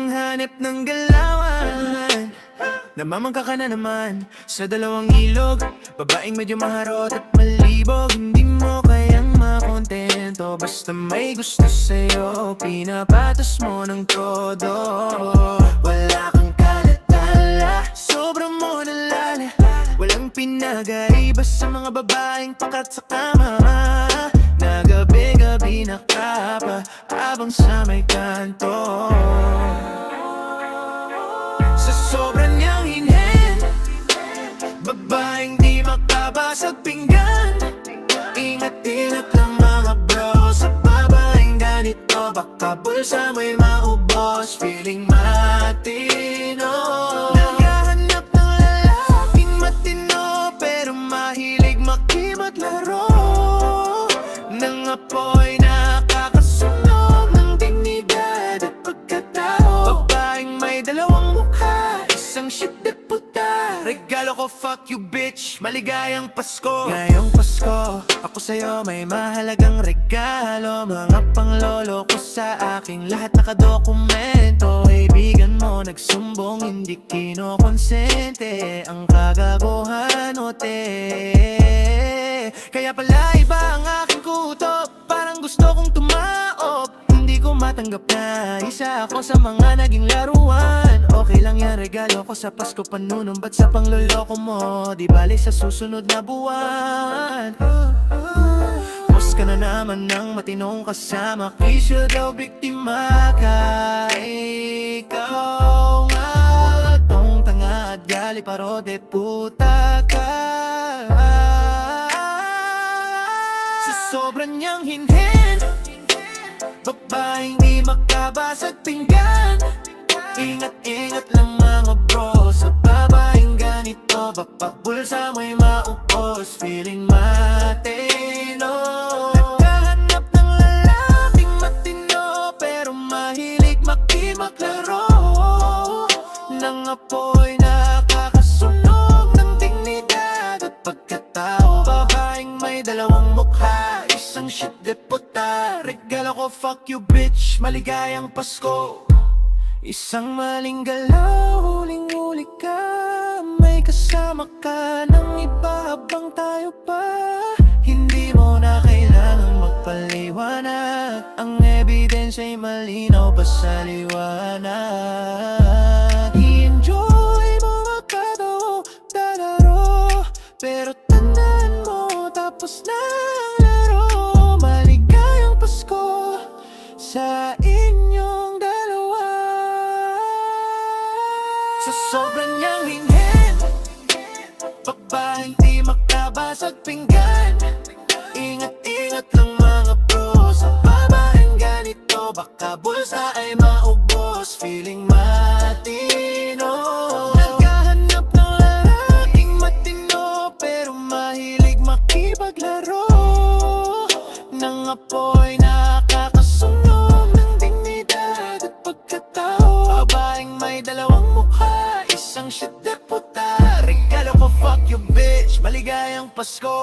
ang hanep ng galawan. Namamangka ka na naman sa dalawang ilog, babaeng medyo maharot at malibog. Hindi mo kayang makontento, basta may gusto sa'yo, pinapatas mo ng todo. Wala kang kalatala, sobra mo nalala. Walang pinagaiba sa mga babaeng pakat sa kama, na gabi-gabi nakapa habang sa may kanto. Sa sobrang niyang hinhin, babaeng di makabasag pinggan. Ingat-ingat lang mga bro, sa babaeng ganito baka bulsa mo'y maubos. Feeling matino, naghahanap ng lalaking matino, pero mahilig makimaglaro ng apoy nakakasunog ng dignidad at pagkatao. Babaeng may dalawang mukha, isang shit de puta. Regalo ko, fuck you bitch, maligayang Pasko. Ngayong Pasko, ako sa'yo may mahalagang regalo. Mga panglolo ko sa aking lahat nakadokumento. Kaibigan mo nagsumbong, hindi kinokonsente ang kagaguhan o te. Kaya pala iba ang aking kutob, parang gusto kong tumaob. Hindi ko matanggap na isa ako sa mga naging laruan. Okay lang yan, regalo ko sa Pasko, panunumbat sa pangloloko mo. Di bali sa susunod na buwan. Post ka na naman ng matinong kasama, kisyo daw biktima ka. Ikaw nga tong tanga at gali parode puta ka. Sa sobrang niyang hinhin, babaeng di makabasag pinggan. Ingat-ingat lang mga bro, sa babaeng ganito baka bulsa mo'y maubos. Feeling matino, naghahanap ng lalaking matino, pero mahilig makimaglaro ng apoy nakakasunog ng dignidad at pagkatao. Babaeng may dalawang mukha, isang shit de puta. Regalo ko, fuck you bitch, maligayang Pasko. Isang maling galaw, huling-huli ka, may kasama ka ng iba habang tayo pa. Hindi mo na kailangang magpaliwanag, ang ebidensya'y malinaw pa sa liwanag. I-enjoy mo magkado, dalaro, pero tandaan mo tapos na ang laro. Maligayang Pasko sa inyong dalawa. Sa sobrang niyang hinhin, babaeng di makabasag pinggan. Ingat-ingat lang mga bro, sa babaeng ganito baka bulsa ay maubos. Feeling matino, naghahanap ng lalaking matino, pero mahilig makipaglaro ng apoy nakakasunog ng dignidad at pagkatao. Babaeng may dalawang mukha, isang shit de puta. Regalo ko, fuck you bitch, maligayang Pasko.